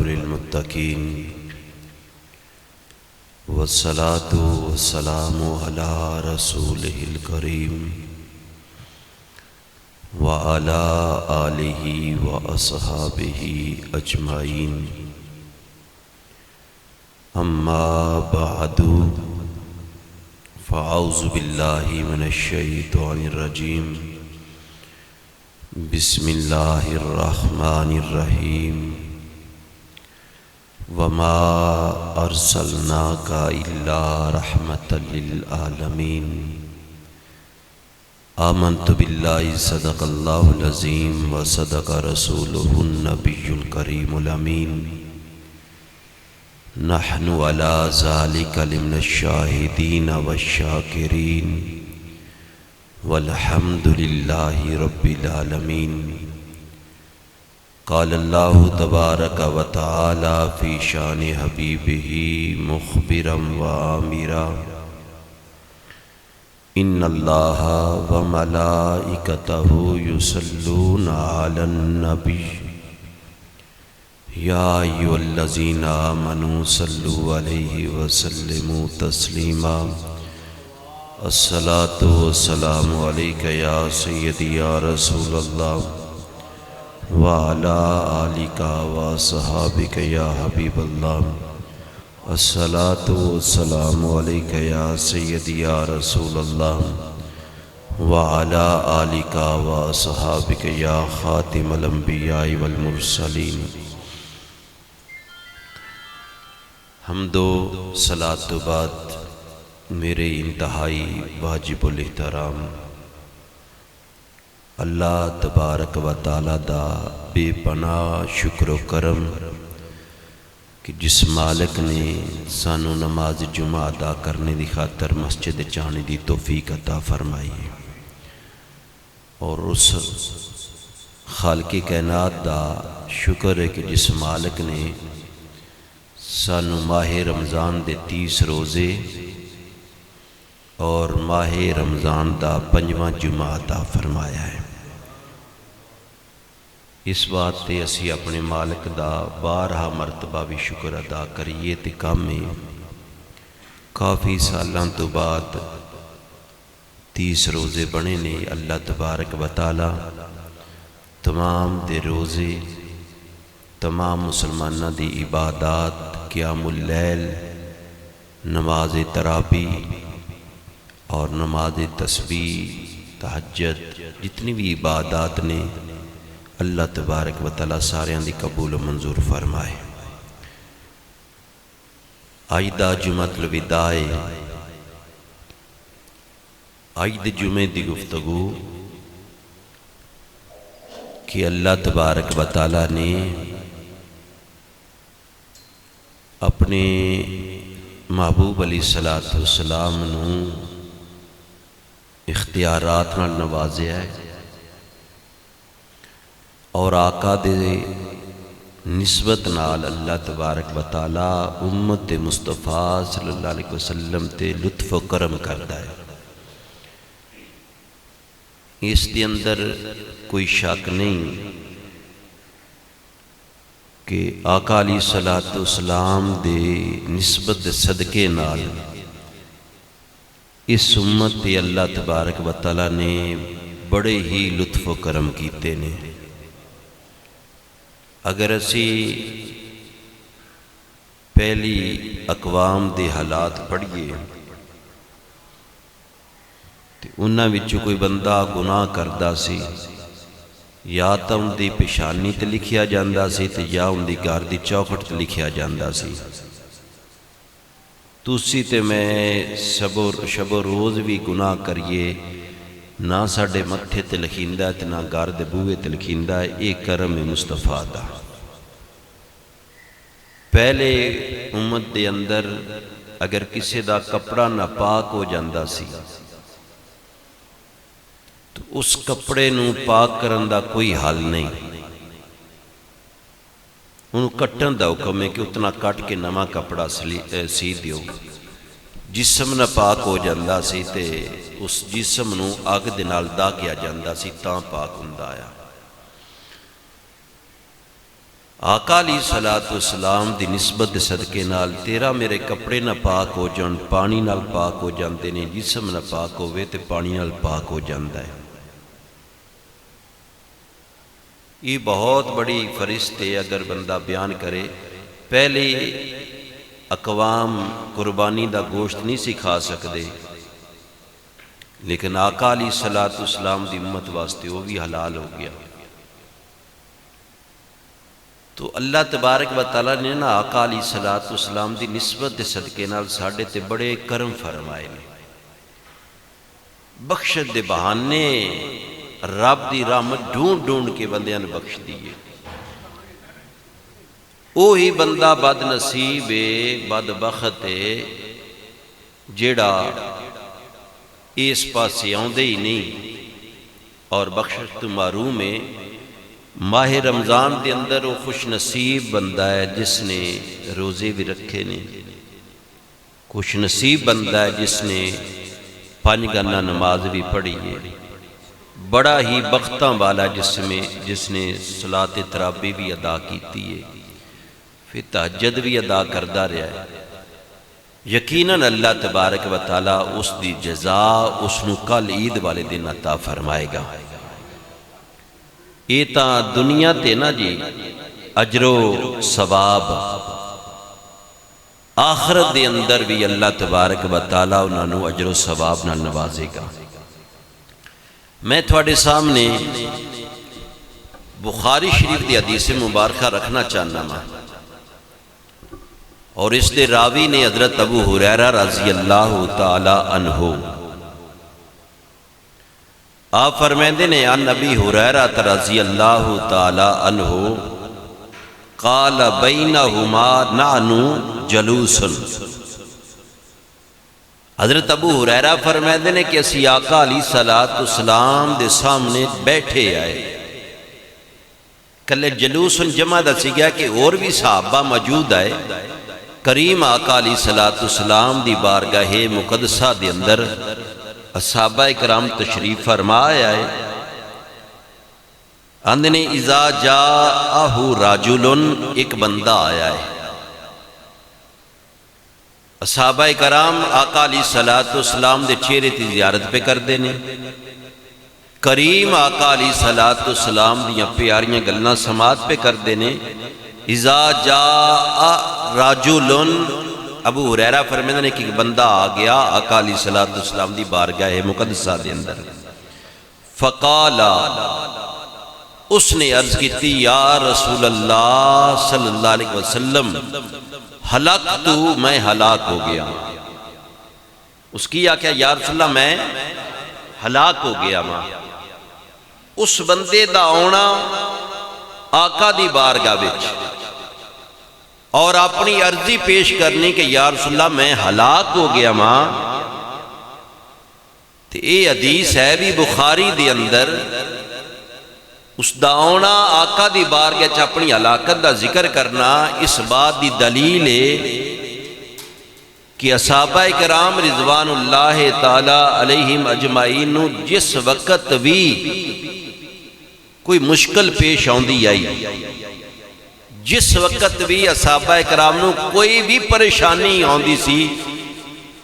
للمتقین والصلاة والسلام علی رسولہ الکریم وعلی آلہ واصحابہ اجمعین اما بعد فاعوذ باللہ من الشیطان الرجیم بسم اللہ الرحمن الرحیم وما ارسلناک الا رحمۃ للعالمین آمنت باللہ صدق اللہ العظیم وصدق رسولہ النبی الکریم الامین نحن علی ذلک لمن الشاہدین والشاکرین والحمد للہ رب العالمین قال اللہ تبارک و تعالی فی شان حبیبہ مخبرا وآمرا ان اللہ وملائکتہ یصلون علی النبی یا ایھا الذین آمنوا صلوا علیہ وسلموا تسلیما الصلاۃ والسلام علیک یا سیدی یا رسول اللہ وعلی آلک واصحابک یا حبیب اللہ الصلاۃ والسلام علیک یا سیدی یا رسول اللہ وعلی آلک واصحابک یا خاتم الانبیاء والمرسلین حمد و صلاۃ و بعد میرے انتہائی واجب الاحترام اللہ تبارک و تعالی دا بے پناہ شکر و کرم کہ جس مالک نے سانو نماز جمعہ ادا کرنے دی خاطر مسجد جانے دی توفیق عطا فرمائی ہے، اور اس خالق کائنات دا شکر ہے کہ جس مالک نے سانو ماہ رمضان دے 30 روزے اور ماہ رمضان دا 5واں جمعہ عطا فرمایا ہے۔ اس بات تے اسی اپنے مالک دا بارہا مرتبہ بھی شکر ادا کریے تے کام میں کافی سالاں تو بعد 30 روزے بنے نے۔ اللہ تبارک و تعالی تمام دے روزے، تمام مسلمانہ دی عبادات، قیام اللیل، نماز تراویح اور نماز تسبیح، تہجد، جتنی بھی عبادات نے اللہ تبارک و تعالی ساریاں دی قبول و منظور فرمائے۔ آج دا جمعۃ الوداع، آج دے جمعے دی گفتگو کہ اللہ تبارک و تعالی نے اپنے محبوب علیہ السلام نو اختیارات نال نوازیا ہے، اور آقا دے نسبت نال اللہ تبارک و تعالی امت مصطفیٰ صلی اللہ علیہ وسلم تے لطف و کرم کرتا ہے۔ اس دے اندر کوئی شک نہیں کہ آقا علیہ السلام دے نسبت دے صدقے نال اس امت تے اللہ تبارک و تعالی نے بڑے ہی لطف و کرم کیتے نے۔ اگر اسی پہلی اقوام دے حالات پڑھیے تو انہاں وچوں کوئی بندہ گناہ کردا سی، یا تو ان دی پیشانی تے لکھیا جاندا سی تے یا ان دی گھر دی چوکھٹ تے لکھیا جاندا سی۔ تسی تے میں شب و روز بھی گناہ کریے، نہ ساڈے متھے تے لکھیندا ہے تے نہ گھر دے بوئے تے لکھیندا ہے، اے کرم مصطفیٰ دا۔ پہلے امت دے اندر اگر کسی دا کپڑا ناپاک ہو جاندا سی تو اس کپڑے نو پاک کرن دا کوئی حل نہیں، انہوں کٹن دا حکم ہے کہ اتنا کٹ کے نواں کپڑا سی دیو۔ جسم ناپاک ہو جاندا سی تے اس جسم نو اگ دے نال داغیا جاندا سی تاں پاک ہوندا آیا۔ آقا علیہ الصلوۃ والسلام دی نسبت دے صدقے نال تیرا میرے کپڑے نہ پاک ہو جان، پانی نال پاک ہو جاندے نے، جسم نہ پاک ہوئے تے پانی نال پاک ہو جاندا ہے۔ یہ بہت بڑی فرست ہے اگر بندہ بیان کرے۔ پہلے اقوام قربانی دا گوشت نہیں سی کھا سکدے، لیکن آقا علیہ الصلوۃ والسلام دی امت واسطے وہ بھی حلال ہو گیا۔ تو اللہ تبارک و تعالیٰ نے نا آقا علیہ الصلوۃ والسلام دی نسبت دے صدقے نال ساڈے تے بڑے کرم فرمائے نے۔ بخشت دے بہانے رب دی رحمت ڈھونڈ ڈھونڈ کے بندیاں نے بخش دیے۔ وہی بندہ بد نصیب ہے، بد بخت ہے، جیڑا اس پاسے آندے ہی نہیں اور بخشش تو محروم ہے۔ ماہ رمضان دے اندر وہ خوش نصیب بندہ ہے جس نے روزے بھی رکھے نے، خوش نصیب بندہ ہے جس نے 5 گانا نماز بھی پڑھی ہے، بڑا ہی بختاں والا جس نے صلاۃ تراویح بھی ادا کیتی ہے، پھر تہجد بھی ادا کردا رہا ہے۔ یقیناً اللہ تبارک و تعالیٰ اس دی جزا اس نو کل عید والے دن عطا فرمائے گا۔ یہ تاں دنیا تے نا جی اجر و ثواب، آخرت دے اندر بھی اللہ تبارک و تعالیٰ انہاں نو اجر و ثواب نال نوازے گا۔ میں تھوڑے سامنے بخاری شریف دی حدیث مبارکہ رکھنا چاہنا ماں، اور اس دے راوی نے حضرت ابو ہریرہ رضی اللہ تعالی عنہ۔ آپ فرمیندے نے ان ابی ہریرہ رضی اللہ تعالی عنہ قال بینہما نحن جلوس۔ حضرت ابو ہریرہ فرمیندے نے کہ اسی آقا علیہ الصلوۃ والسلام دے سامنے بیٹھے آئے۔ کلے جلوس جمع دا سی گیا کہ اور بھی صحابہ موجود آئے۔ کریم آقا علیہ الصلوۃ والسلام دی بارگاہ مقدسہ دے اندر صحابہ اکرام تشریف فرما آئے۔ اندنے اذا جاءہ رجل، ایک بندہ آیا ہے۔ صحابہ اکرام آقا علیہ الصلوۃ والسلام دے چہرے تی زیارت پہ کر دینے، کریم آقا علیہ الصلوۃ والسلام دیاں پیاریاں گلنا سماعت پہ کر دینے۔ اذا جاء رجل، ابو ہریرہ فرمیندے نے کہ ایک بندہ آ گیا آقا علیہ الصلوۃ والسلام دی بارگاہ مقدسہ دے اندر۔ فقال، اس نے عرض کی یا رسول اللہ صلی اللہ علیہ وسلم، ہلاکت، میں ہلاک ہو گیا۔ اس کی کیا یا رسول اللہ میں ہلاک ہو گیا ماں۔ اس بندے دا آنا آقا دی بارگاہ وچ اور اپنی عرضی پیش کرنی کہ یا رسول اللہ میں ہلاک ہو گیا ماں، تے اے حدیث ہے بھی بخاری دے اندر۔ اس دا آنا آقا دی بارگاہ چ اپنی ہلاکت دا ذکر کرنا اس بات دی دلیل ہے کہ صحابہ کرام رضوان اللہ تعالی علیہم اجمعین نو جس وقت بھی کوئی مشکل پیش آندی آئی، جس وقت بھی صحابہ کرام نو کوئی بھی پریشانی آندی سی،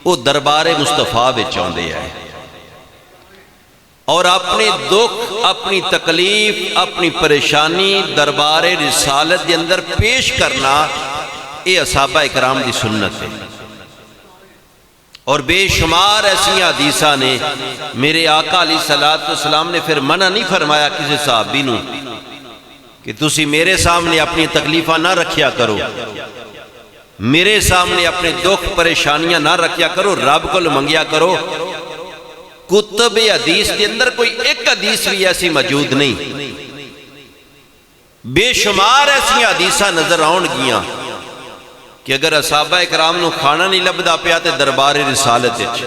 وہ دربار مصطفیٰ وچ آندے آئے اور اپنے دکھ، اپنی تکلیف، اپنی پریشانی دربار رسالت کے اندر پیش کرنا، یہ صحابہ کرام دی سنت ہے۔ اور بے شمار ایسی حدیثاں نے میرے آقا علیہ الصلوۃ والسلام نے پھر منع نہیں فرمایا کسی صحابی نو کہ تسی میرے سامنے اپنی تکلیفاں نہ رکھیا کرو، میرے سامنے اپنے دکھ پریشانیاں نہ رکھیا کرو، رب کو منگیا کرو۔ کتب حدیث کے اندر کوئی ایک حدیث بھی ایسی موجود نہیں، بے شمار ایسی حدیثاں نظر آن گیاں کہ اگر صحابہ اکرام نو کھانا نہیں لبدا پیا تے دربار رسالت وچ،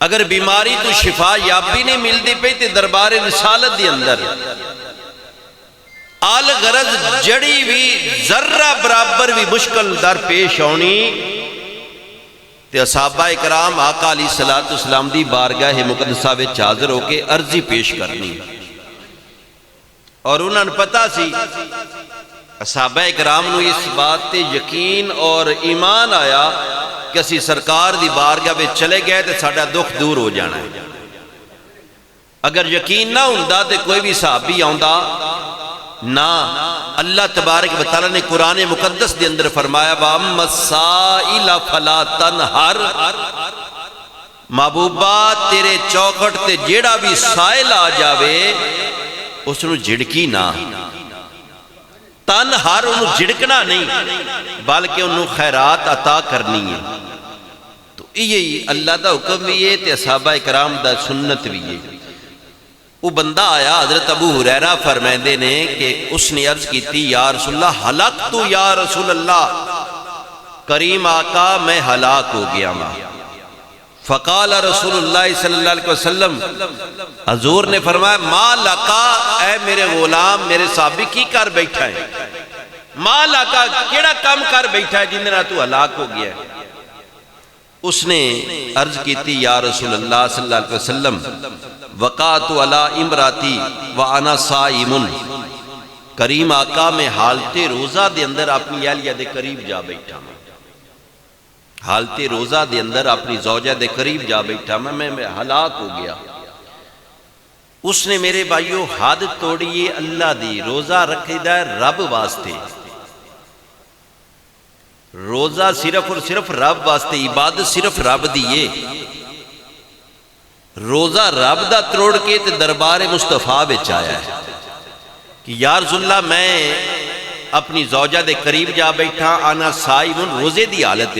اگر بیماری تو شفا یابی نہیں ملدی پئی تے دربار رسالت دے اندر، آل غرض جڑی بھی ذرہ برابر بھی مشکل در پیش ہونی تے صحابہ اکرام آقا علیہ الصلوۃ والسلام دی بارگاہ مقدسہ وچ حاضر ہو کے عرضی پیش کرنی۔ اور انہوں نے پتا سی صحابہ اکرام نو اس بات تے یقین اور ایمان آیا کہ اسی سرکار دی بارگاہ میں چلے گئے تے ساڈا دکھ دور ہو جانا ہے. اگر یقین نہ ہوندا تے کوئی بھی صحابی آوندا نہ. اللہ تبارک و تعالی نے قرآن مقدس دے اندر فرمایا وَأَمَّا السَّائِلَ فَلَا تَنْهَرْ، محبوبہ تیرے چوکھٹ تے جیڑا بھی سائل آ جاوے اس نو جھڑکی نہ. تنہر انہوں جھڑکنا نہیں بلکہ انہوں خیرات عطا کرنی ہے. تو یہی اللہ دا حکم بھی ہے تے صحابہ اکرام دا سنت بھی ہے. وہ بندہ آیا حضرت ابو ہریرہ فرمائندے نے کہ اس نے عرض کی تھی یا رسول اللہ ہلاکت یا رسول اللہ، کریم آقا میں ہلاک ہو گیا ماں. فقال رسول اللہ صلی اللہ علیہ وسلم، حضور نے فرمایا ما لکا، اے میرے غلام میرے صحابی کی کر بیٹھا ہے؟ ما لکا، کیڑا کام کر بیٹھا ہے جن تو ہلاک ہو گیا ہے؟ اس نے عرض کی تھی یا رسول اللہ صلی اللہ علیہ وسلم وقعت علی امراتی وانا صائم، کریم آقا میں حالت روزہ دے اندر اپنی اہلیہ دے قریب جا بیٹھا میں. حالت روزہ دے اندر اپنی زوجہ دے قریب جا بیٹھا میں ہلاک ہو گیا. اس نے میرے بھائیو حد توڑیے اللہ دی. روزہ رکھے دا رب واسطے، روزہ صرف اور صرف رب واسطے، عبادت صرف رب دیئے. روزہ رب دا تروڑ کے تے دربار مصطفیٰ بچ آیا ہے کہ یا رسول اللہ میں اپنی زوجہ دے قریب جا بیٹھا، آنا صائم، روزے دی حالت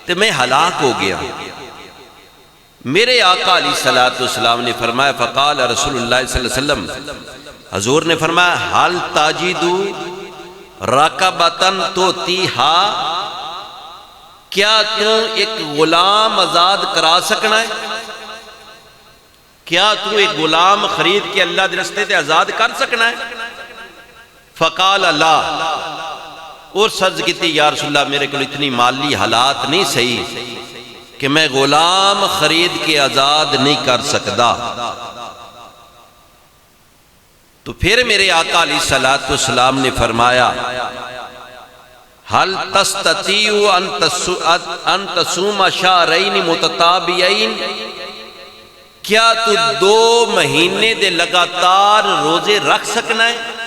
تے میں ہلاک ہو گیا. میرے آقا علیہ السلام نے فرمایا فقال رسول اللہ صلی اللہ علیہ وسلم، حضور نے فرمایا حل تاجدو راکبتن توتیہا، کیا تو ایک غلام آزاد کرا سکنا ہے؟ کیا تو ایک غلام خرید کے اللہ دے رستے تے آزاد کر سکنا ہے؟ فقال اللہ، اور سرز کی تھی یا رسول اللہ میرے کو اتنی مالی حالات نہیں صحیح کہ میں غلام خرید کے آزاد نہیں کر سکتا. تو پھر میرے آقا علیہ السلام نے فرمایا حل تستطیع ان تصوم شہرین متتابعین، کیا تو 2 مہینے دے لگاتار روزے رکھ سکنا ہے؟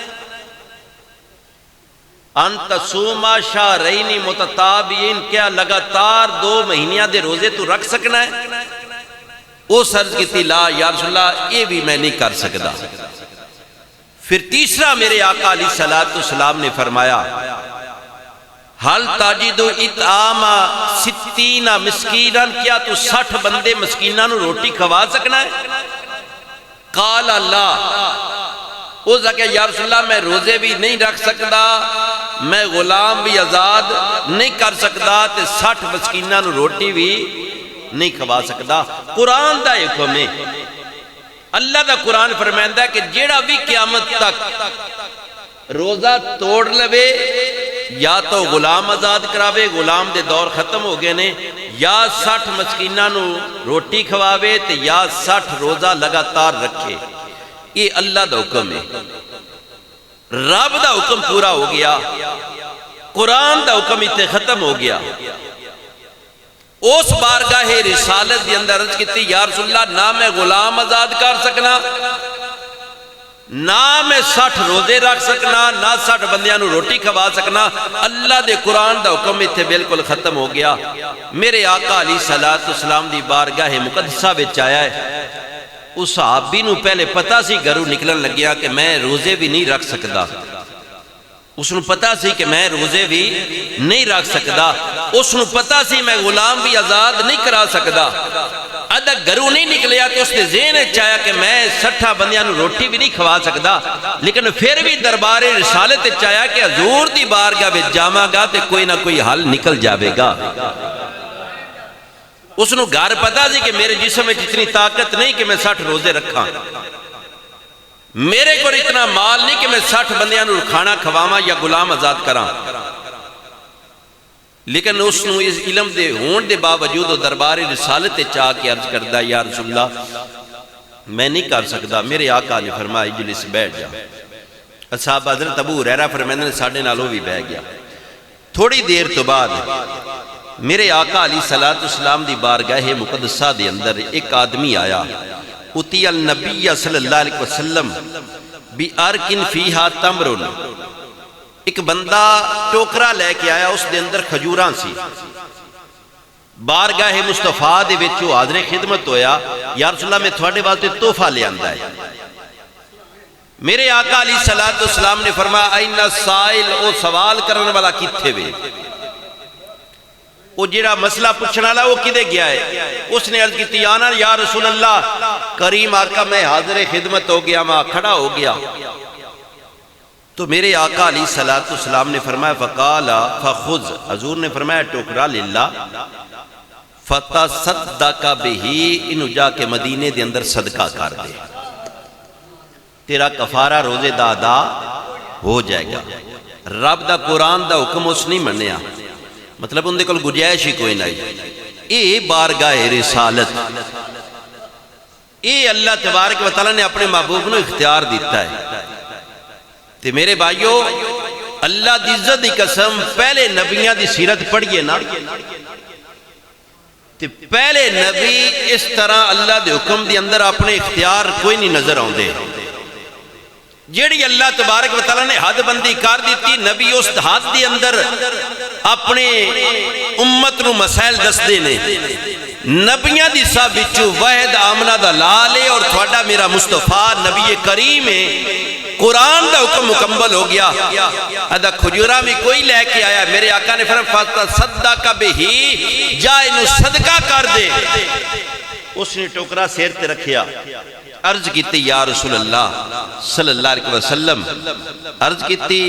ان تصوم شہرین متتابعین، کیا لگاتار 2 مہینیاں دے روزے تو رکھ سکنا ہے؟ وہ سرز کی تھی لا یا رسول اللہ یہ بھی میں نہیں کر سکتا. پھر تیسرا میرے آقا علیہ السلام نے فرمایا حل تاجدو اطعام 60 مسکیناں، کیا تو 60 بندے مسکیناں نو روٹی کھوا سکنا ہے؟ قال اللہ، وہ کہ یا رسول اللہ میں روزے بھی نہیں رکھ سکتا، میں غلام بھی آزاد نہیں کر سکتا، تے 60 مسکیناں نو روٹی بھی نہیں کھوا سکتا. قرآن دا حکم ہے، اللہ دا قرآن فرمائندہ ہے کہ جیڑا بھی قیامت تک روزہ توڑ لوے یا تو غلام آزاد کراوے، غلام دے دور ختم ہو گئے نے، یا 60 مسکیناں نو روٹی کھواوے تے یا 60 روزہ لگاتار رکھے. یہ اللہ دا حکم ہے. رب دا حکم پورا ہو گیا، قرآن دا حکم اتنے ختم ہو گیا. اس بارگاہ رسالت دی اندر عرض کیتی یا رسول اللہ نہ میں غلام آزاد کر سکنا، نہ میں 60 روزے رکھ سکنا، نہ 60 بندیاں نو روٹی کھوا سکنا. اللہ دے قرآن دا حکم اتنے بالکل ختم ہو گیا. میرے آقا علیہ السلام دی بارگاہ مقدسہ وچ آیا ہے. اس صحابی نو پہلے پتا سی گھروں نکلن لگیا کہ میں روزے بھی نہیں رکھ سکتا. اس نو پتا سی کہ میں روزے بھی نہیں رکھ سکتا. اس نو پتا سی میں غلام بھی آزاد نہیں کرا سکتا. ادھا گھروں نہیں نکلیا کہ اس نے ذہن چاہیا کہ میں 60 بندیاں نو روٹی بھی نہیں کھوا سکتا، لیکن پھر بھی دربار رسالت چاہیا کہ حضور دی بارگاہ وچ جاواں گا تے کوئی نہ کوئی حل نکل جاوے گا. اس نو گھر پتا سی کہ میرے جسم میں اتنی طاقت نہیں کہ میں 60 روزے رکھاں، میرے کو اتنا مال نہیں کہ میں 60 بندیاں نو کھانا کھواواں یا غلام آزاد کراں. لیکن اس نو اس علم دے ہون دے باوجود دربار رسالت چاہ کے عرض کردہ یا رسول اللہ میں نہیں کر سکتا. میرے آقا نے فرمایا اجلس بیٹھ جا. صاحب حضرت ابو ہریرہ فرماندے نے ساڈے نال وہ بھی بہ گیا۔ تھوڑی دیر تو بعد میرے آقا علیہ الصلوۃ والسلام دی بارگاہ مقدسہ دے اندر ایک آدمی آیا، اتی النبی صلی اللہ علیہ وسلم بِأَرْكٍ فِيهَا تَمْرٌ، ایک بندہ ٹوکرا لے کے آیا، اس دے اندر کھجوراں سی۔ بارگاہ مصطفیٰ دے وچوں حاضر خدمت ہویا، یا رسول اللہ میں تھوڑے واسطے تحفہ لے آندا ہے۔ میرے آقا علیہ الصلوۃ والسلام نے فرمایا اَيْنَ السَّائِلُ، او سوال کرنے والا کتھے وے؟ وہ جڑا مسئلہ پوچھنا والا وہ کدے گیا ہے؟ اس نے عرض کی آنا یا رسول اللہ، کریم آقا میں حاضر خدمت ہو گیا، میں کھڑا ہو گیا۔ تو میرے آقا علیہ الصلوۃ والسلام نے فرمایا فقال فخذ، حضور نے فرمایا ٹوکرا للہ فتصدق بہ، انہوں جا کے مدینے دے اندر صدقہ کر دے، تیرا کفارہ روزے دا ادا ہو جائے گا۔ رب دا قرآن دا حکم اس نہیں منیا، مطلب ان دے کل گنجائش ہی کوئی نہیں۔ اے بارگاہ رسالت، اے اللہ تبارک و تعالیٰ نے اپنے محبوب نے اختیار دیتا ہے۔ تے میرے بھائیو، اللہ دی عزت دی قسم، پہلے نبیاں دی سیرت پڑھئے نا، تے پہلے نبی اس طرح اللہ دے حکم دی اندر اپنے اختیار کوئی نہیں نظر آن دے۔ جیڑی اللہ تبارک و تعالیٰ نے حد بندی کر دیتی، نبی اس حد دی اندر اپنے امت نو مسائل دس دینے۔ نبیاں دی سب بچو واحد آمنہ دا لالے، اور تھوڑا میرا مصطفیٰ نبی کریم ہے، قرآن دا حکم مکمل ہو گیا۔ ادا کھجورہ میں کوئی لے کے آیا، میرے آقا نے فرمایا فتصدق بہ، جا انہوں صدقہ کر دے۔ اس نے ٹوکرا سیر تے رکھیا، عرض کیتی یا رسول اللہ صلی اللہ علیہ وسلم، عرض کیتی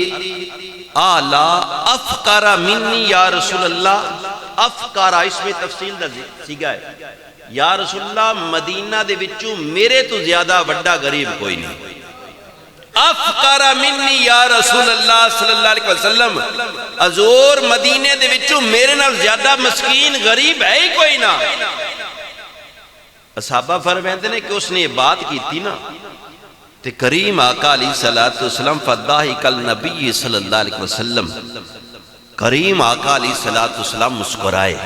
آلا افقارا منی یا رسول اللہ، افقارا اس میں تفصیل دا سیگا ہے، یا رسول اللہ مدینہ دے وچوں میرے تو زیادہ بڑا غریب کوئی نہیں۔ افقارا منی یا رسول اللہ صلی اللہ علیہ وسلم، حضور مدینے دے وچوں میرے نال زیادہ مسکین غریب ہے ہی کوئی نہ۔ صحابہ فرماتے ہیں کہ اس نے یہ بات کی تھی نا، تے کریم آقا علیہ الصلوۃ والسلام فضاحک النبی صلی اللہ علیہ وسلم، کریم آقا علیہ الصلوۃ والسلام مسکرائے،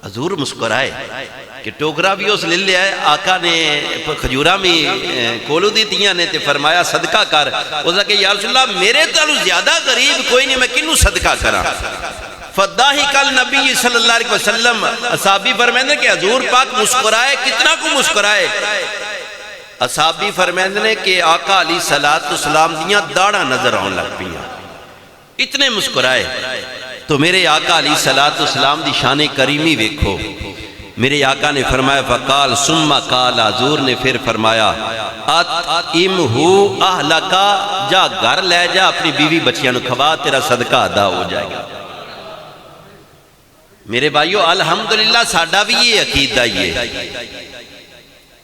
حضور مسکرائے کہ ٹوکرا بھی اس لے لیا ہے، آقا نے کھجورہ میں کولو دی دیاں نے تے فرمایا صدقہ کر۔ وہ کہا کہ یا رسول اللہ میرے تالو زیادہ غریب کوئی نہیں، میں کنوں صدقہ کرا؟ فضاحک النبی صلی اللہ علیہ وسلم، اصحابی فرمائندے کہ حضور پاک مسکرائے، کتنا کو مسکرائے؟ اصحابی فرمائندے کہ آقا علیہ الصلوۃ والسلام دیاں داڑھاں نظر آن لگ پیا، اتنے مسکرائے۔ تو میرے آقا علیہ الصلوۃ والسلام دی شان کریمی ویکھو، میرے آقا نے فرمایا فقال ثم قال، حضور نے پھر فرمایا اطعمہ اہلک، جا گھر لے جا اپنی بیوی بچیاں نو کھوا، تیرا صدقہ ادا ہو جائے گا۔ میرے بھائیو الحمدللہ ساڈا بھی یہ عقیدہ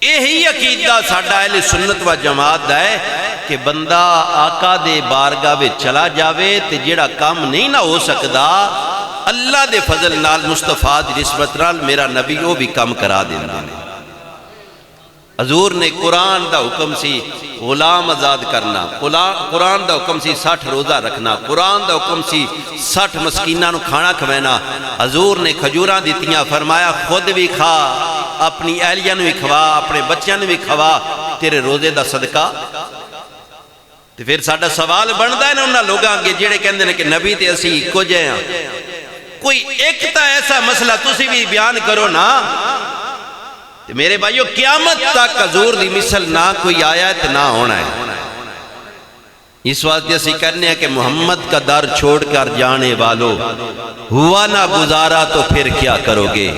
یہی عقیدہ ساڈا اہل سنت و جماعت دا ہے کہ بندہ آقا دے بارگاہ وچ چلا جاوے تے جیڑا کام نہیں نہ ہو سکدا، اللہ دے فضل نال مصطفیٰ دی نسبت نال میرا نبی وہ بھی کام کرا دیندے نے۔ حضور نے قرآن دا حکم سی غلام آزاد کرنا، قرآن دا حکم سی 60 روزہ رکھنا، قرآن دا حکم سی 60 مسکیناں نو کھانا کھوینا۔ حضور نے کھجوراں دیتیاں، فرمایا خود بھی کھا، اپنی اہلیہ نو بھی کھوا، اپنے بچیاں نو بھی کھوا، تیرے روزے دا صدقہ۔ تو پھر ساڈا سوال بندا ہے نا انہاں لوگاں کے جڑے کہندے نے کہ نبی تے اسی اکو جے ہاں، کوئی ایک تا ایسا مسئلہ تسی بھی بیان کرو نا۔ میرے بھائیو قیامت تک حضور دی مثل نہ کوئی آیت نہ ہونا ہے۔ اس واسطے اسی کرنے ہیں کہ محمد کا در چھوڑ کر جانے والو، ہوا نہ گزارا تو پھر کیا کرو گے؟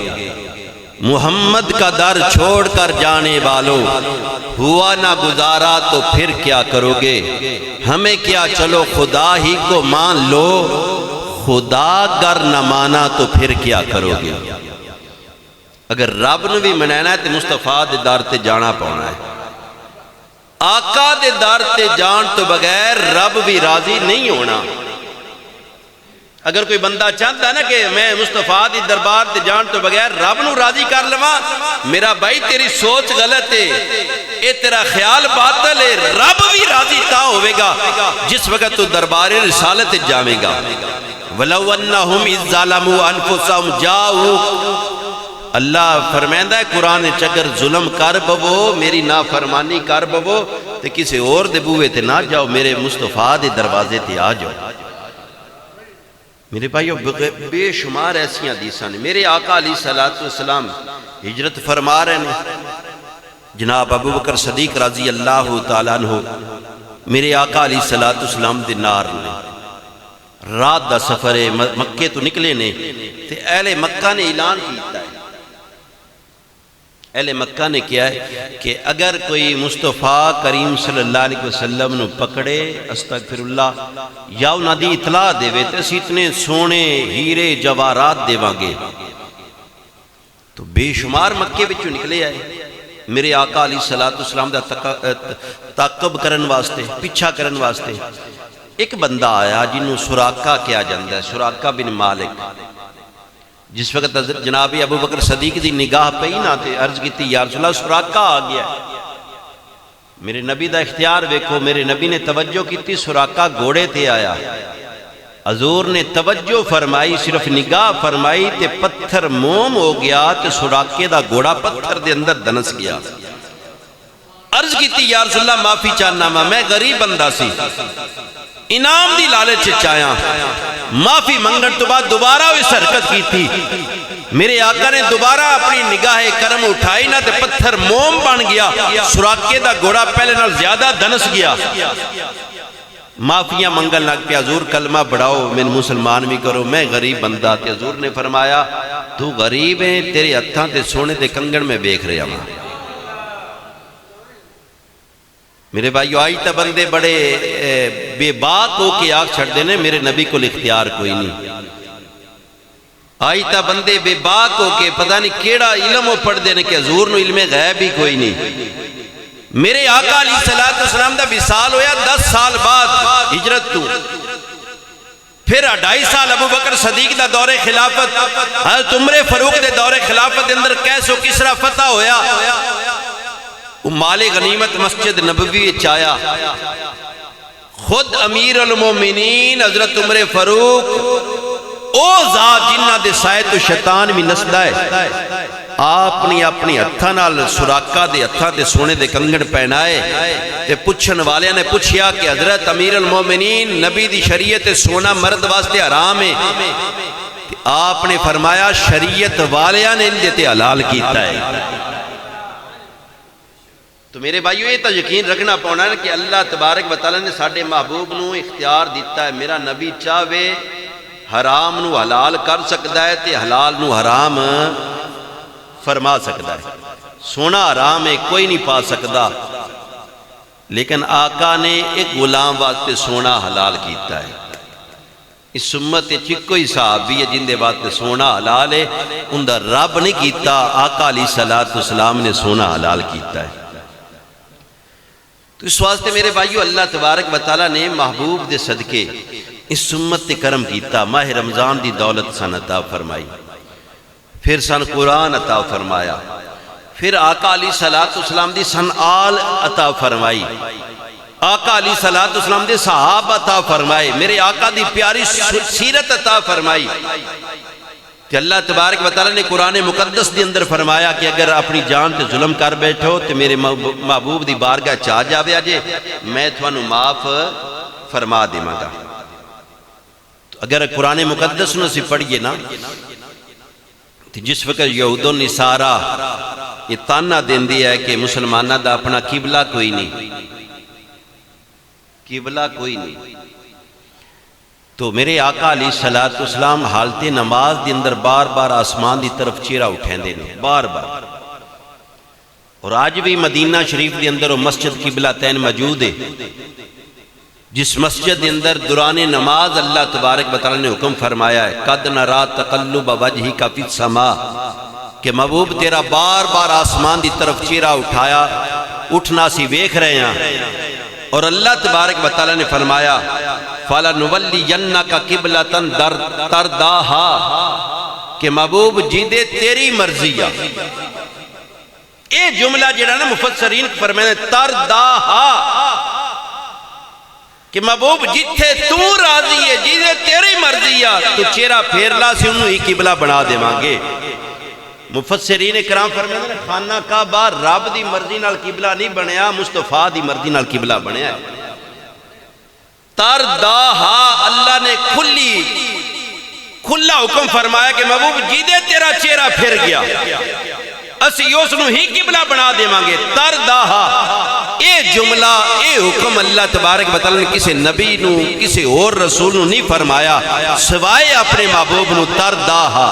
محمد کا در چھوڑ کر جانے والو، ہوا نہ گزارا تو پھر کیا کرو گے؟ ہمیں کیا چلو خدا ہی کو مان لو، خدا گر نہ مانا تو پھر کیا کرو گے؟ اگر رب نے بھی منانا ہے تو مصطفیٰ دے در تے جانا پاؤنا ہے۔ آقا دے در تے جان تو بغیر رب بھی راضی نہیں ہونا۔ اگر کوئی بندہ چاہتا ہے نا کہ میں مصطفیٰ دی دربار تے جان تو بغیر رب نو راضی کر لواں، میرا بھائی تیری سوچ غلط ہے، اے تیرا خیال باطل ہے۔ رب بھی راضی تا ہوئے گا جس وقت تو دربار رسالت جاویں گا۔ وَلَوْ أَنَّهُمْ إِذْ ظَلَمُوا أَنفُسَهُمْ جَاءُوكَ، اللہ فرمائندہ ہے قرآن چگر ظلم کر بوو، میری نافرمانی کر بوو تے کسی اور دے بوئے تے نہ جاؤ، میرے مصطفیٰ دے دروازے تے آ جاؤ۔ میرے بھائیو بے شمار ایسی حدیثاں نے۔ میرے آقا علیہ السلام ہجرت فرما رہے ہیں، جناب ابو بکر صدیق رضی اللہ تعالیٰ عنہ میرے آقا علیہ السلام دے نار نے، رات دا سفر ہے، مکے تو نکلے نے تے اہل مکہ نے اعلان کیتا ہے، اہل مکہ نے کیا ہے کہ اگر کوئی مصطفیٰ کریم صلی اللہ علیہ وسلم نو پکڑے، استغفر اللہ، یا انہاں دی اطلاع دے وے تے اسی اتنے سونے ہیرے جواہرات دے وانگے۔ تو بے شمار مکے بچوں نکلے آئے میرے آقا علیہ السلام دا تعقب کرن واسطے، پیچھا کرن واسطے۔ ایک بندہ آیا جنہوں سراقہ کیا جاندہ ہے، سراقہ بن مالک۔ جس وقت جناب ابو بکر صدیق دی نگاہ پہ ہی نہ تھے، عرض کیتی یا رسول اللہ سراقہ آ گیا ہے۔ میرے نبی دا اختیار ویکھو، میرے نبی نے توجہ کیتی، سراقہ گھوڑے تے آیا۔ حضور نے توجہ فرمائی، صرف نگاہ فرمائی تے پتھر موم ہو گیا تے سراقے دا گھوڑا پتھر دے اندر دنس گیا۔ عرض کیتی یا رسول اللہ معافی چاہنا میں غریب بندہ سی، انعام دی لالچ چاہیاں، معافی منگن تو بعد دوبارہ اس حرکت کی تھی۔ میرے آقا نے دوبارہ اپنی نگاہ کرم اٹھائی نہ تے پتھر موم بن گیا، سراقے دا گھوڑا پہلے نال زیادہ دنس گیا۔ معافیاں منگن لگ پہ، حضور کلمہ بڑھاؤ، میں مسلمان بھی کرو، میں غریب بندہ تے۔ حضور نے فرمایا تو غریب ہے، تیرے ہتھاں تے سونے تے کنگن میں بیکھ رہے ہاں۔ میرے بھائیو آئی تا بندے بڑے بے باک ہو کے آگ چھڑ دینے، میرے نبی کو اختیار کوئی نہیں۔ آئی تا بندے بے باک ہو کے پتہ نہیں کیڑا علم ہو پڑھ دینے کہ حضور نو علم غیب ہی کوئی نہیں۔ میرے آقا علیہ السلام دا وصال ہویا 10 سال بعد ہجرت تو، پھر 2.5 سال ابو بکر صدیق دا دور خلافت، حضرت عمر فاروق دے دور خلافت اندر کیسو کسرا فتح ہویا۔ مال غنیمت مسجد نبوی چایا، خود امیر المومنین حضرت عمر فاروق او ذات جنہ دے سائے تو شیطان بھی نسدہ ہے، اپنی ہتھاں نال سراقہ دے ہتھاں تے سونے دے کنگن پہنائے تے پوچھن والے نے پوچھیا کہ حضرت امیر المومنین نبی دی شریعت سونا مرد واسطے حرام ہے، آپ نے فرمایا شریعت والیاں نے اندے تے حلال کیتا ہے۔ تو میرے بھائیو یہ تو یقین رکھنا پونا ہے کہ اللہ تبارک و تعالیٰ نے ساڑھے محبوب نو اختیار دیتا ہے، میرا نبی چاہوے حرام نو حلال کر سکتا ہے تے حلال نو حرام فرما سکتا ہے۔ سونا حرام ہے کوئی نہیں پا سکتا، لیکن آقا نے ایک غلام واسطے سونا حلال کیتا ہے۔ اس امت کوئی صحابی ہے جن دے واسطے سونا حلال ہے، ان دا رب نہیں کیتا، آقا علیہ السلام نے سونا حلال کیتا ہے۔ تو اس واسطے میرے بھائیو اللہ تبارک و تعالیٰ نے محبوب دے صدقے اس امت تے کرم کیتا، ماہ رمضان دی دولت سن عطا فرمائی، پھر سن قرآن عطا فرمایا، پھر آقا علیہ السلام دی سن آل عطا فرمائی، آقا علیہ السلام دے صحاب عطا فرمائے، میرے آقا دی پیاری سیرت عطا فرمائی کہ اللہ تبارک و تعالیٰ نے قرآن مقدس دی اندر فرمایا کہ اگر اپنی جان تے ظلم کر بیٹھو تو میرے محبوب دی بارگاہ چاہ جاوے آجے، میں تھوانو معاف فرما دے مگا۔ اگر قرآن مقدس نو سی پڑھئے نا، تو جس وقت یہود و نصارہ یہ تانا دین دیا ہے کہ مسلمانہ دا اپنا قبلہ کوئی نہیں، قبلہ کوئی نہیں، تو میرے آقا علیہ السلام حالت نماز دی اندر بار بار آسمان دی طرف چیرہ اٹھیں دینے، بار بار۔ اور آج بھی مدینہ شریف دی اندر وہ مسجد قبلہ تین موجود ہے، جس مسجد دی اندر دوران نماز اللہ تبارک و تعالیٰ نے حکم فرمایا ہے قد نرا تقلب وجہک فی السماء، کہ محبوب تیرا بار بار آسمان دی طرف چیرہ اٹھایا، اٹھنا سی ویکھ رہے ہیں، اور اللہ تبارک و تعالیٰ نے فرمایا فَلَنُوَلِّيَنَّكَ قِبْلَةً تَرْضَاهَا کہ محبوب جیدے تیری مرضی آ. اے جملہ جڑا نا مفسرین فرمائے تَرْضَاهَا کہ محبوب جتھے تو راضی ہے جیدے تیری مرضی آ تو چہرہ پھیر لا سے انہوں ہی قبلہ بنا دے مانگے. مفسرین اکرام فرمائے نا خانہ کعبہ رب دی مرضی نال قبلہ نہیں بنیا، مصطفیٰ دی مرضی نال قبلہ بنیا ہے. ترداہا اللہ نے کھلا حکم فرمایا کہ محبوب جیدے تیرا چہرہ پھر گیا اسی اس نو ہی قبلہ بنا دے مانگے. ترداہا اے جملہ اے حکم اللہ تبارک و تعالی نے کسی نبی نو کسی اور رسول نو نہیں فرمایا سوائے اپنے محبوب نو. ترداہا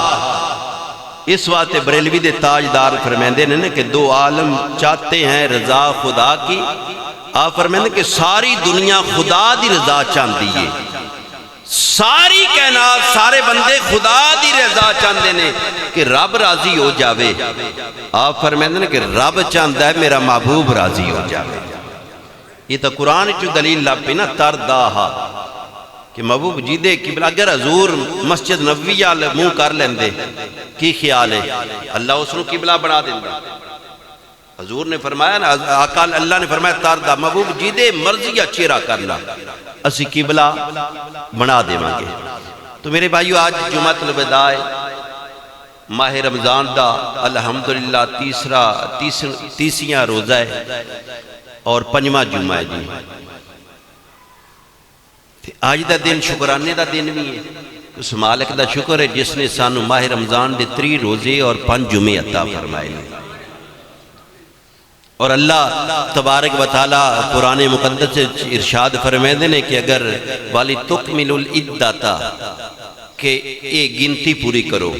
اس واسطے بریلوی دے تاجدار فرمائندے نے کہ دو عالم چاہتے ہیں رضا خدا کی. آپ فرمائندے کہ ساری دنیا خدا دی رضا چاہتی ہے، ساری کائنات سارے بندے خدا دی رضا چاہتے ہیں کہ رب راضی ہو جاوے. آپ فرمائندے نے کہ رب چاہتا ہے میرا محبوب راضی ہو جاوے. یہ تو قرآن چو دلیل لب پہ نا ترداہا کہ محبوب جیدے قبلہ. اگر حضور مسجد نبوی منہ کر لیندے کی خیال ہے اللہ اس نے قبلہ بنا دیندہ. حضور نے فرمایا نا آقا اللہ نے فرمایا تردہ محبوب جیدے مرضیہ چہرہ کرنا اسی قبلہ بنا دے مانگے. تو میرے بھائیو آج جمعۃ الوداع ماہ رمضان دا الحمدللہ تیسیاں روزہ ہے اور پنجواں جمعہ ہے جی. آج دا دن شکرانے دا دن بھی ہے. اس مالک دا شکر ہے جس نے سانو ماہ رمضان دے 3 روزے اور 5 جمعے عطا فرمائے. اور اللہ تبارک و تعالی قرآن مقدس ارشاد فرمائے دینے کہ اگر والی تکمل العدتا کہ اے گنتی پوری کرو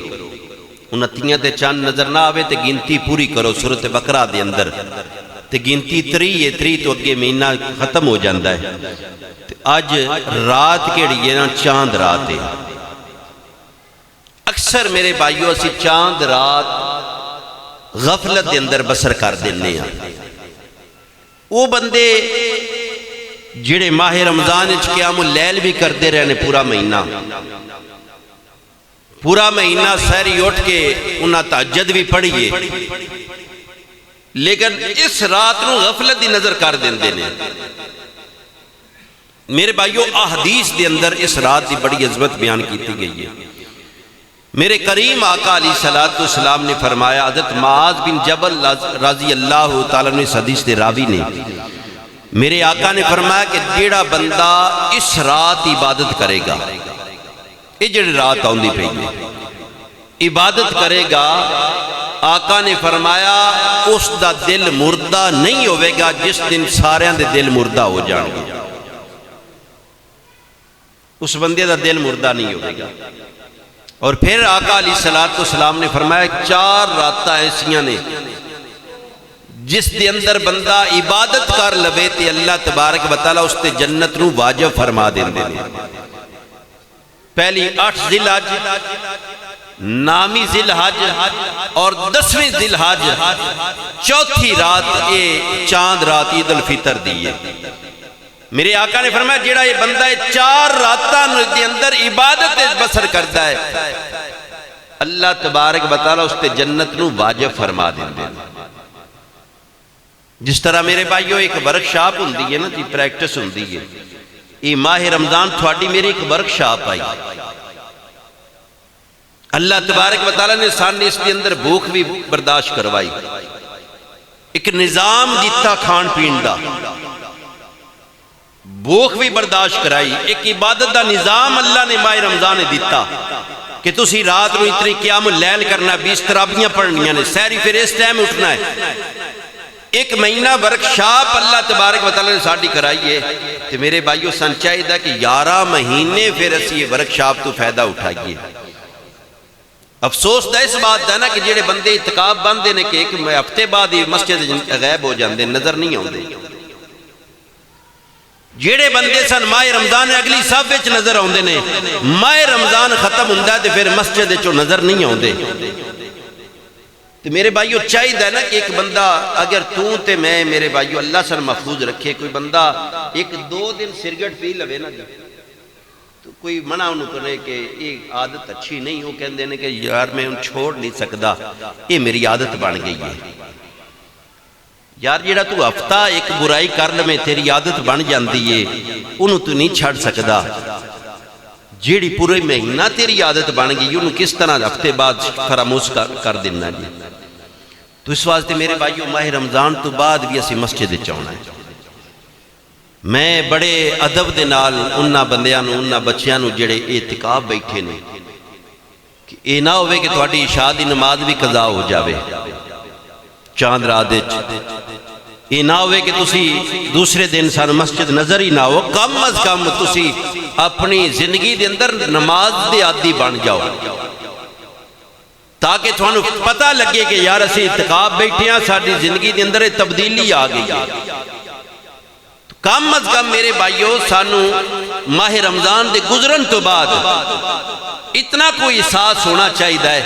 29 تے چاند نظر نہ آوے تے گنتی پوری کرو. سورۃ بقرہ دے اندر تے گنتی 3 تو اگے مہینہ ختم ہو جاندہ ہے. آج رات کیڑی ہے نا چاند رات ہے. اکثر میرے بھائیو اسی چاند رات غفلت دے اندر بسر کر دینے ہیں. وہ بندے جڑے ماہ رمضان اچھ قیام اللیل بھی کر دے رہنے پورا مہینہ سہری اٹھ کے انہاں تہجد بھی پڑھئے لیکن اس رات نو غفلت دی نظر کر دیندے نے. میرے بھائیو احادیث دے اندر اس رات دی بڑی عظمت بیان کیتی گئی ہے. میرے کریم آقا علیہ السلام نے فرمایا حضرت معاذ بن جبل رضی اللہ تعالیٰ نے اس حدیث دے راوی نے میرے آقا نے فرمایا کہ جیڑا بندہ اس رات عبادت کرے گا یہ جڑی رات آؤندی پہ عبادت کرے گا آقا نے فرمایا اس دا دل مردہ نہیں ہوئے گا جس دن ساریاں دے دل مردہ ہو جان گے. اس بندے دا دل مردہ نہیں ہوئے گا. اور پھر آقا علیہ السلام نے فرمایا 4 راتہ ایسیاں نے جس دے اندر بندہ عبادت کر لوے تے اللہ تبارک و تعالیٰ اس تے جنت نو واجب فرما دیں دے. پہلی 8 ذی الحج نامی ذی الحج اور 10ویں ذی الحج چوتھی رات یہ چاند رات عید الفطر دیئے. میرے آقا نے فرمایا جیڑا یہ بندہ 4 راتاں دے اندر عبادت بسر کرتا ہے اللہ تبارک و تعالیٰ اس تے جنت نو واجب فرما دیندے. جس طرح میرے بھائیو ایک ورکشاپ ہوندی ہے نا جی پریکٹس ہوندی ہے. یہ ماہ رمضان تھوڑی میری ایک ورکشاپ آئی. اللہ تبارک و تعالیٰ نے سانے اس کے اندر بھوک بھی برداشت کروائی. ایک نظام دیتا کھان پین دا بھوک بھی برداشت کرائی. ایک عبادت دا نظام اللہ نے ماہ رمضان نے دیتا کہ تسی رات نو اتنی قیام اللیل کرنا 20 تراویحاں پڑھنیاں نے سحری پھر اس ٹائم اٹھنا ہے. ایک مہینہ ورکشاپ اللہ تبارک و تعالیٰ نے ساڑھی کرائی ہے. تو میرے بھائیو سن چاہیے دا کہ 11 مہینے پھر اسی یہ ورکشاپ تو فائدہ اٹھائیے. افسوس دا اس بات دا نا کہ جیڑے بندے اتقاب بندے نے کہ ایک ہفتے بعد یہ مسجد غیب ہو جاندے نظر نہیں ہوندے. جیڑے بندے سن ماہ رمضان اگلی صاحب وچ نظر ہوندے نے ماہ رمضان ختم ہوندہ ہے پھر مسجد چو نظر نہیں ہوندے. تو میرے بھائیو چاہیے دا نا کہ ایک بندہ اگر تو تے میں میرے بھائیو اللہ سن محفوظ رکھے کوئی بندہ 1-2 دن سرگٹ پی لوے نا تو کوئی منع انہوں کرے کہ یہ عادت اچھی نہیں، وہ کہندے نے کہ یار میں ان چھوڑ نہیں سکدا، یہ میری عادت بن گئی ہے۔ یار جیڑا تو ہفتہ ایک برائی کر لے تیری عادت بن جاندی ہے، انہوں تو نہیں چھڑ سکدا۔ جیڑی پورے مہینہ تیری عادت بن گئی انہوں کس طرح ہفتے بعد فراموش کر دینا جی۔ تو اس واسطے میرے بھائیو ماہ رمضان تو بعد بھی اسی مسجد چاہنا ہے۔ میں بڑے ادب دے نال انہاں بندیاں نو انہاں بچیاں نو جڑے اعتکاف بیٹھے نے کہ اے نہ ہوئے کہ تہاڈی عشاء دی نماز بھی قضا ہو جاوے چاند رات وچ، اے نہ ہوئے کہ تسی دوسرے دن سان مسجد نظر ہی نہ ہو، کم از کم تسی اپنی زندگی دے اندر نماز دے عادی بن جاؤ تاکہ تھانوں پتہ لگے کہ یار اسی اعتکاف بیٹھے ہیں، ساری زندگی دے اندر تبدیلی آ گئی ہے۔ کم از کم میرے بھائیو سانو ماہ رمضان دے گزرن تو بعد اتنا کوئی احساس ہونا چاہیے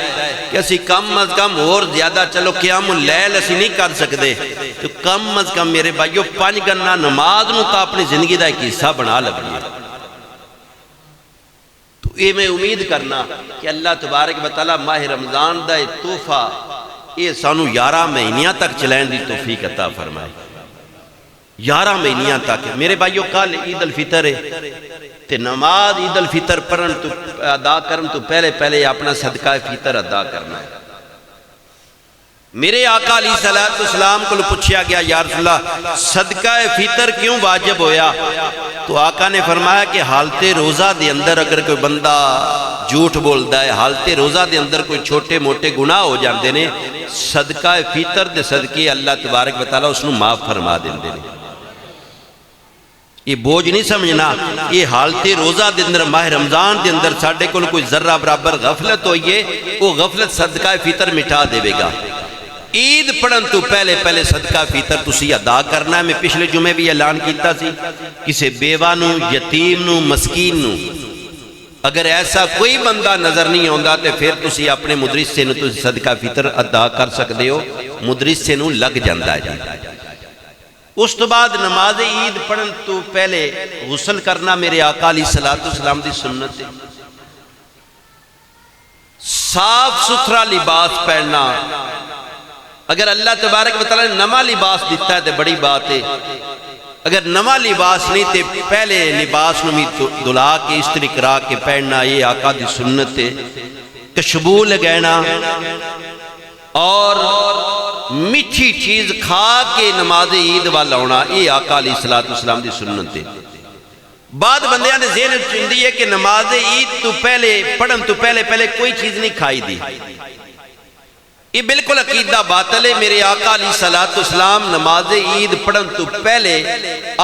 کہ اسی کم از کم اور زیادہ چلو قیام اللیل اسی نہیں کر سکتے تو کم از کم میرے بھائیو 5 گنا نماز نو تا اپنی زندگی دا ایک حصہ بنا لگی۔ تو یہ میں امید کرنا کہ اللہ تبارک و تعالی ماہ رمضان دا تحفہ یہ سانو 11 مہینیاں تک چلائیں دی توفیق عطا فرمائے۔ 11 مہینیاں تک میرے بھائیو کل عید الفطر ہے تے نماز عید الفطر پڑھن تو ادا کرن تو پہلے پہلے اپنا صدقہ فطر ادا کرنا ہے۔ میرے آقا علیہ السلام کو پوچھا گیا یا رسول اللہ صدقہ فطر کیوں واجب ہویا؟ تو آقا نے فرمایا کہ حالت روزہ دے اندر اگر کوئی بندہ جھوٹ بولدا ہے، حالت روزہ دے اندر کوئی چھوٹے موٹے گناہ ہو جاندے نے، صدقہ فطر دے صدقے اللہ تبارک و تعالیٰ اس نو معاف فرما دیندے نے۔ یہ بوجھ نہیں سمجھنا، یہ حالت روزہ دے اندر ماہ رمضان دے اندر ساڑھے کو کوئی ذرہ برابر غفلت ہوئیے، وہ غفلت صدقہ فطر مٹا دے گا۔ عید پڑھن تو پہلے پہلے صدقہ فطر تسی ادا کرنا ہے۔ میں پچھلے جمعے بھی اعلان کیتا سی کسی بیوہ نو، یتیم نو، مسکین نو اگر ایسا کوئی بندہ نظر نہیں ہوندا تے پھر تسی اپنے مدرس سے نو تسی صدقہ فطر ادا کر سکتے ہو، مدرس سے نو لگ جاندہ ہے۔ اس تو بعد نماز عید پڑھن تو پہلے غسل کرنا میرے آقا علیہ السلام دی سنت ہے۔ صاف ستھرا لباس پہننا، اگر اللہ تبارک و تعالیٰ نے نما لباس دیتا ہے تو بڑی بات ہے، اگر نما لباس نہیں تے پہلے لباس نمی دھلا کے استری کرا کے پہننا یہ آقا دی سنت ہے۔ خوشبو لگانا اور میٹھی چیز کھا کے نماز عید والا ہونا یہ آقا علیہ السلام دی سنت ہے۔ بعد بندیاں نے ذہن چندی ہے کہ نماز عید تو پہلے پڑھن تو پہلے کوئی چیز نہیں کھائی دی، یہ بالکل عقیدہ باطل ہے۔ میرے آقا علیہ السلام نماز عید پڑھن تو پہلے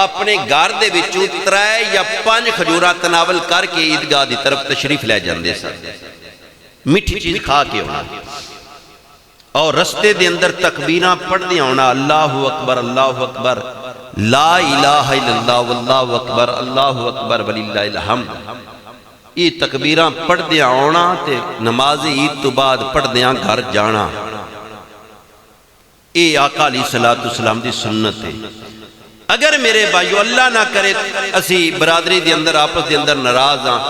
اپنے گھر دے وچوں 3 یا 5 کھجوراں تناول کر کے عیدگاہ دی طرف تشریف لے جاندے سن، میٹھی چیز کھا کے ہونا اور رستے دے اندر تکبیراں پڑھ دیا ہونا، اللہ اکبر لا الہ الا اللہ واللہ اکبر اللہ اکبر وللہ الحمد، یہ تکبیراں پڑھ دیا ہونا تے نماز عید تو بعد پڑھ دیا گھر جانا، یہ آقا علیہ السلام دی سنت ہے۔ اگر میرے بھائیو اللہ نہ کرے اسی برادری دے اندر آپس دے اندر ناراض ہاں،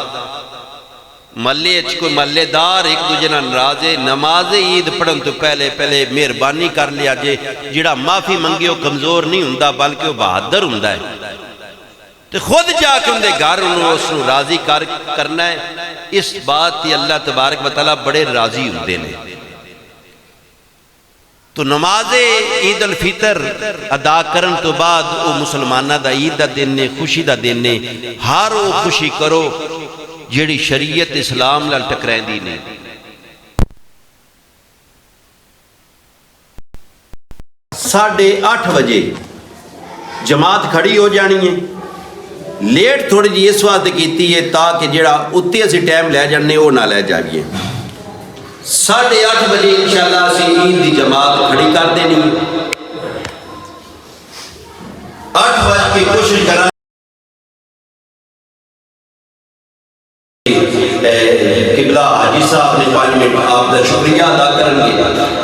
محلے کوئی محلے دار ایک دوجے نال ناراض ہے، نماز عید پڑھن تو پہلے مہربانی کر لیا جے، جڑا معافی منگے وہ کمزور نہیں ہوندا بلکہ وہ بہادر ہوندا ہے، تو خود جا کے اندے گھر انہوں اس کو راضی کرنا ہے۔ اس بات تی اللہ تبارک و تعالیٰ بڑے راضی ہوندے نے۔ تو نماز عید الفطر ادا کرن تو بعد وہ مسلمانہ دا عید دا دن نے، خوشی دا دن نے، ہر وہ خوشی کرو جیڑی شریعت اسلام لال ٹکرائیں دی نے۔ 8:30 بجے جماعت کھڑی ہو جانی ہے، لیٹ تھوڑی جی اس واسطے کیتی ہے تاکہ جڑا اتنے اسی ٹائم لے جانے وہ نہ لے جائیے۔ 8:30 بجے انشاءاللہ اسی عید دی جماعت کھڑی کر دینی، 8 بجے کی کوشش کرنا قبلہ حاجی صاحب نے 5 منٹ آپ کا شکریہ ادا کریں گے۔